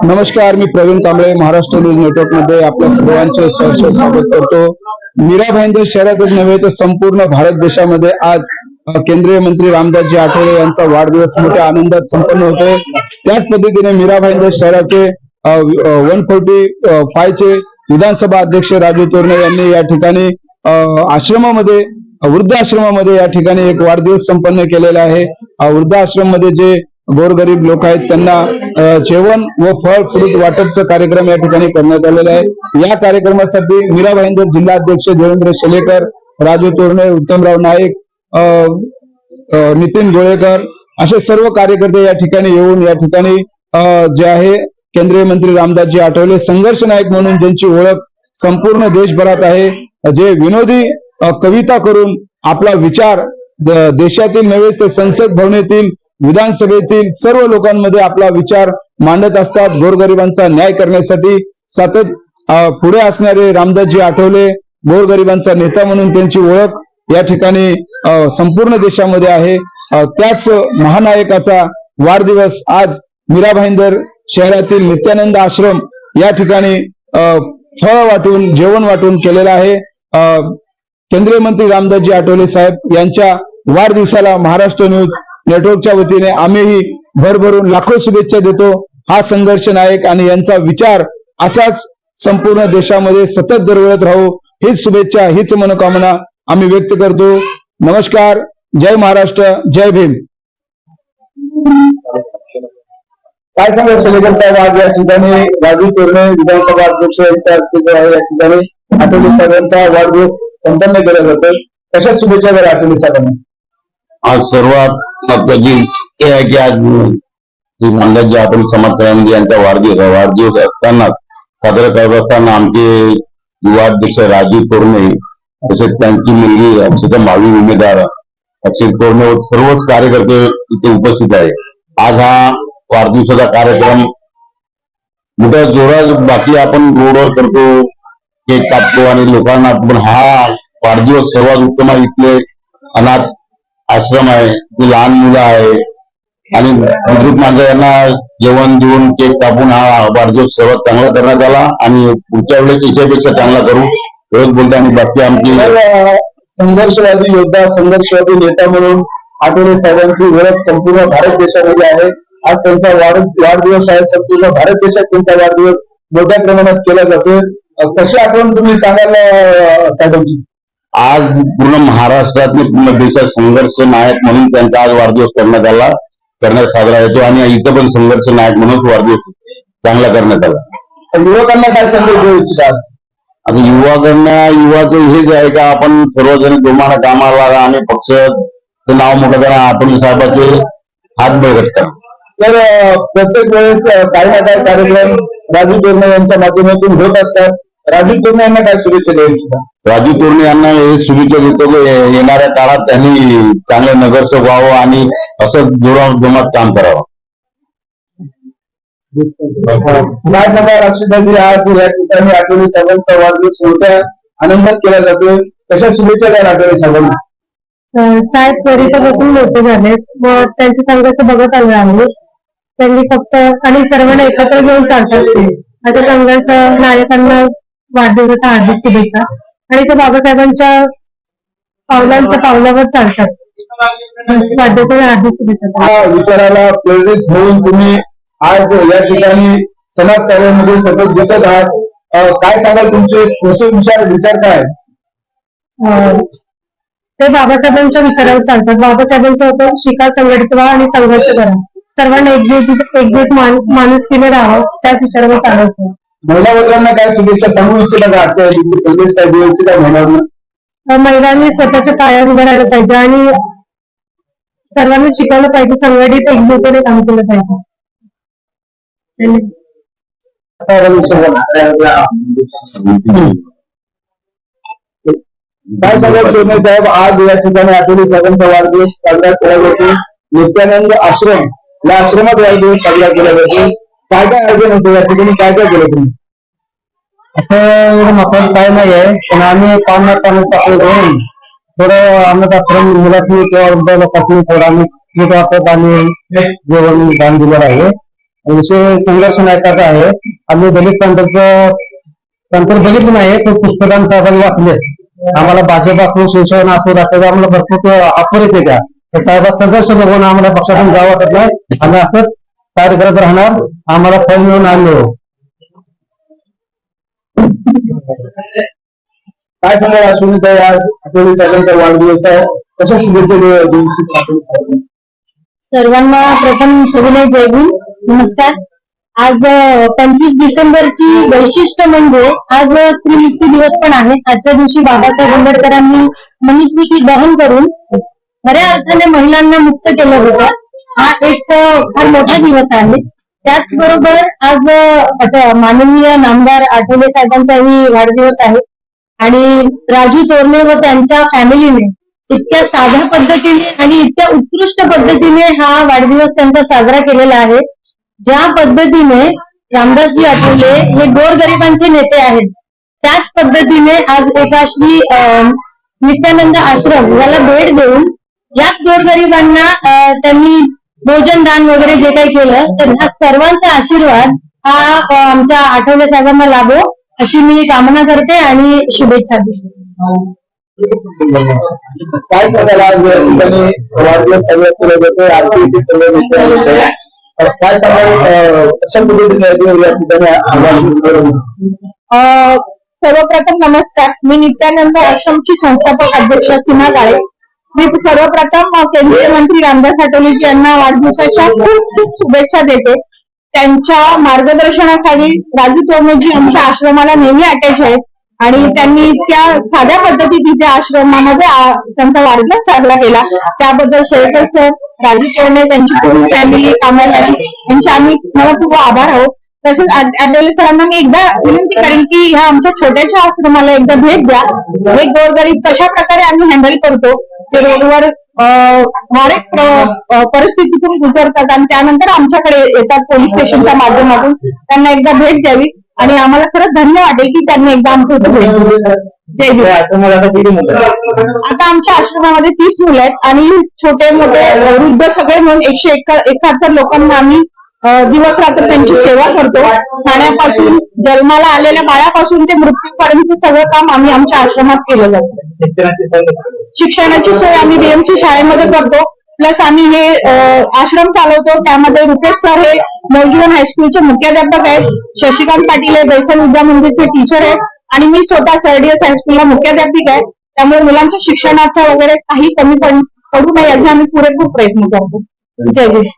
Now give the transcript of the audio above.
नमस्कार, मी Pravin Kamble, Maharashtra news network मध्ये आपल्या सर्वांचे सहर्ष स्वागत करतो। मीरा भाईंदर शहरातच नव्हे तर संपूर्ण भारत देशामध्ये आज केंद्रीय मंत्री रामदासजी आठवले यांचा वाढदिवस मोठ्या आनंदात संपन्न होतोय। त्याच पद्धतीने मीरा भाईंदर शहराचे 145 चे विधानसभा अध्यक्ष राजू तोरणे यांनी या ठिकाणी आश्रमामध्ये वृद्धाश्रमामध्ये या ठिकाणी एक वाढदिवस संपन्न केलेला आहे। वृद्धाश्रम मध्ये जे गोरगरीब लोक आहेत त्यांना जेवण व फळ फ्रूट वाटपचा कार्यक्रम या ठिकाणी करण्यात आलेला आहे। या कार्यक्रमासाठी मीरा भाईंदर जिल्हाध्यक्ष देवेंद्र शेलेकर, राजू तोरणे, उत्तमराव नाईक, नितीन गोळेकर असे सर्व कार्यकर्ते या ठिकाणी येऊन या ठिकाणी जे आहे केंद्रीय मंत्री रामदासजी आठवले संघर्ष नायक म्हणून ज्यांची ओळख संपूर्ण देशभरात आहे, जे विनोदी कविता करून आपला विचार देशातील नव्हे तर संसद भवनातील विधानसभेतील सर्व लोकांमध्ये आपला विचार मांडत असतात। गोरगरिबांचा न्याय करण्यासाठी सतत पुढे असणारे रामदासजी आठवले गोरगरिबांचा नेता म्हणून त्यांची ओळख या ठिकाणी संपूर्ण देशामध्ये आहे। त्याच महानायकाचा वाढदिवस आज मीरा भाईंदर शहरातील नित्यानंद आश्रम या ठिकाणी फळ वाटून जेवण वाटून केलेला आहे। केंद्रीय मंत्री रामदासजी आठवले साहेब यांच्या वाढदिवसाला महाराष्ट्र न्यूज नेटवर्कच्या वतीने आम्हीही भरभरून लाखो शुभेच्छा देतो। हा संघर्ष नायक आणि यांचा विचार असाच संपूर्ण देशामध्ये सतत दरवळत राहू हीच शुभेच्छा हीच मनोकामना आम्ही व्यक्त करतो। नमस्कार, जय महाराष्ट्र, जय भीम। काय सांगाल शेलेकर साहेब, आज या ठिकाणी राजू तोरणे विधानसभा अध्यक्ष यांच्या हस्ते या ठिकाणी आठवले साहेबांचा वाढदिवस संपन्न केला जातो, कशा शुभेच्छा द्या आठवले साहेबांना? आज सर्वात महत्वाची हे आहे की आज रामदासजी आठवले समाज कल्याण यांचा वाढदिवस असताना साजरा करत असताना आमचे युवा अध्यक्ष राजू तोरणे तसेच त्यांची मुलगी अक्षता मावी उमेदवार अक्षय तोरणे सर्वच कार्यकर्ते इथे उपस्थित आहे। आज हा वाढदिवसाचा कार्यक्रम मोठ्या जोरात बाकी आपण रोडवर करतो, केक कापतो आणि लोकांना, पण हा वाढदिवस सर्वात उत्तम आहे। इथले अनाथ आश्रम आहे, ती लहान मुलं आहे आणि बुजुर्ग माणसं यांना जेवण देऊन केक कापून हा वाढदिवस सर्वात चांगला करण्यात आला आणि पुढच्या वेळेस याच्यापेक्षा चांगला करू एवढंच बोलतो। आणि बाकी आमची संघर्षवादी योद्धा, संघर्षवादी नेता म्हणून आठवले साहेबांची ओळख संपूर्ण भारत देशामध्ये आहे। आज त्यांचा वाढदिवस आहे, संपूर्ण भारत देशात त्यांचा वाढदिवस मोठ्या प्रमाणात केला जातोय। कशी आठवण तुम्ही सांगाल साहेबांची? आज पूर्ण महाराष्ट्रातले पूर्ण देशात संघर्ष नायक म्हणून त्यांचा आज वाढदिवस करण्यात साजरा येतो आणि इथं पण संघर्ष नायक म्हणून वाढदिवस चांगला करण्यात आला। युवकांना काय संदेश देऊ इच्छितात? आता युवाचं हेच आहे का आपण सर्वजण जोमानं कामाला आणि पक्षाचं नाव मोठं करा, आठवले साहेबांचे हात बळकट करा। तर प्रत्येक वेळेस काही ना काही कार्यक्रम राजू तोरणे यांच्या माध्यमातून होत असतात। राजू तोरणे यांना काय शुभेच्छा द्यायची? राजू तोरणे यांना हे शुभेच्छा देतो की येणाऱ्या काळात त्यांनी चांगले नगरसेवक व्हावं आणि असं जोमात काम करावं। काय सांगा अक्षताजी, आज या ठिकाणी आठवले साहेबांचा वाढदिवस मोठ्या आनंदात केला जातोय, कशा शुभेच्छा द्या आठवले साहेबांना? साहेब त्वरितपासून मोठे झाले व त्यांचे संघर्ष बघत आले आम्ही। त्यांनी फक्त आणि सर्वांना एकत्र घेऊन चालतात अशा संघर्ष नायकांना वाढदिवसाच्या हार्दिक शुभेच्छा। आणि ते बाबासाहेबांच्या पावलावर चालतात, वाढदिवसाच्या हार्दिक शुभेच्छा। विचाराला प्रेरित होऊन तुम्ही आज या ठिकाणी समाज कार्यामध्ये सतत दिसत आहात, काय सांगाल तुमचे विचार काय? ते बाबासाहेबांच्या विचारावर चालतात। बाबासाहेबांचं होतं शिका, संघटित व्हा आणि संघर्ष करा, सर्वांना एकजूट माणुसकीने राहावं, त्याच विचारावर चालवतो। महिला वर्गांना काय शुभेच्छा सांगू इच्छिता का? संदेश काय देऊ इच्छिता महिलांना? महिलांनी स्वतःच्या पायावर उभं राहिलं पाहिजे आणि सर्वांनी शिकवलं पाहिजे, संघटित एकजुटीने काम केलं पाहिजे। काय सांगाल तोरणे साहेब, आज या ठिकाणी आठवले साहेबांचा वाढदिवस साजरा केला जातो, नित्यानंद आश्रम या आश्रमात वाढदिवस साजरा केला जातो, काय काय आयोजन होतं या ठिकाणी, काय काय केलं तुम्ही? असं महत्वाचं काय नाही आहे, पण आम्ही पाहुण्या घेऊन थोडं अनाथ आश्रम मुलासनी किंवा वृद्ध लोकांनी थोडं आम्ही वाटत आणि जेवण दान दिलेलं आहे। विषय संघर्ष नायकाचा आहे. आम्ही दलित पंथाचं तंत्र बघितलं नाही, पण पुस्तकांचं आपण वाचले. आम्हाला भाजप असो, शिवसेना असो, राष्ट्रवादी आम्हाला भरपूर ऑफर येते त्या. तर साहेबांचा संघर्ष बघून आम्हाला पक्षातून जावं वाटत नाही. आम्ही असंच कार्य करत राहणार. आम्हाला फळ मिळून आणलो. काय सांगाल अश्विनीताई, आज आठवले साहेबांचा वाढदिवस आहे, कशा शुभेच्छा देऊ इच्छिता आपण? सर्वांना प्रथम सविनय जय भीम, नमस्कार. आज 25 डिसेंबरची वैशिष्ट्य म्हणजे आज स्त्री मुक्ती दिवस पण आहे. आजच्या दिवशी बाबासाहेब आंबेडकरांनी मनुस्मृती दहन करून खऱ्या अर्थाने महिलांना मुक्त केलं होतं. हा एक फार मोठा दिवस आहे. त्याचबरोबर आज माननीय नामदार आठवले साहेबांचाही वाढदिवस आहे आणि राजू तोरणे व त्यांच्या फॅमिलीने इतक्या साध्या पद्धतीने आणि इतक्या उत्कृष्ट पद्धतीने हा वाढदिवस त्यांचा साजरा केलेला आहे. ज्या पद्धतीने रामदासजी आठवले हे गोरगरिबांचे नेते आहेत, त्याच पद्धतीने आज एका श्री नित्यानंद आश्रम याला भेट देऊन याच गोरगरिबांना त्यांनी भोजन दान वगैरे जे काही केलं, तर ह्या सर्वांचा आशीर्वाद हा आमच्या आठवले साहेबांना लाभो अशी मी कामना करते आणि शुभेच्छा देते. काय सांगायला आज या ठिकाणी वाढदिवस सगळं केलं जातं, आरती सगळं मित्र होते, काय सांगाल कशा पद्धतीने या ठिकाणी वाढदिवस केला? सर्वप्रथम नमस्कार. मी नित्यानंद आश्रमची संस्थापक अध्यक्ष सीमा काळे. मी सर्वप्रथम केंद्रीय मंत्री रामदास आठवलेजी यांना वाढदिवसाच्या खूप खूप शुभेच्छा देते. त्यांच्या मार्गदर्शनाखाली राजू तोरणेजी आमच्या आश्रमाला नेहमी अटॅच आहेत आणि त्यांनी इतक्या साध्या पद्धतीत इथे आश्रमामध्ये त्यांचा वाढदिवस साजरा केला. त्याबद्दल शेळकर सर, राजू तोरणे, त्यांची पूर्ण फॅमिली, कामासाठी यांचे आम्ही मला खूप आभार आहोत. तसेच आठवले सरांना मी एकदा विनंती करेन की ह्या आमच्या छोट्याशा आश्रमाला एकदा भेट द्या. हे गोरगरीब कशा प्रकारे आम्ही हँडल करतो, ते रोडवर वारेक परिस्थितीतून गुजरतात आणि त्यानंतर आमच्याकडे येतात पोलीस स्टेशनच्या माध्यमातून. त्यांना एकदा भेट द्यावी आणि आम्हाला खरंच धन्य वाटेल की त्यांनी एकदा आमच्या इथे भेट दिली. आता आमच्या आश्रमामध्ये 30 मुलं आहेत आणि छोटे मोठे वृद्ध सगळे म्हणून 171 लोकांना आम्ही दिवस रात्र त्यांची सेवा करतो. खाण्यापासून जन्माला आलेल्या बाळापासून ते मृत्यूपर्यंत सगळं काम आम्ही आमच्या आश्रमात केलं जातं. शिक्षणाची सोय आम्ही बीएमसी शाळेमध्ये करतो. प्लस आम्ही हे आश्रम चालवतो. त्यामध्ये रुपेश सर हे नवजीवन हायस्कूलचे मुख्याध्यापक आहेत, शशिकांत पाटील हे बैसल विद्या मंदिरचे टीचर आहेत आणि मी स्वतः सरडीएस हायस्कूलला मुख्याध्यापिका आहे. त्यामुळे मुलांच्या शिक्षणाचा वगैरे काही कमी पडू नये याचे आम्ही पुरेपूर प्रयत्न करतो. जय जय.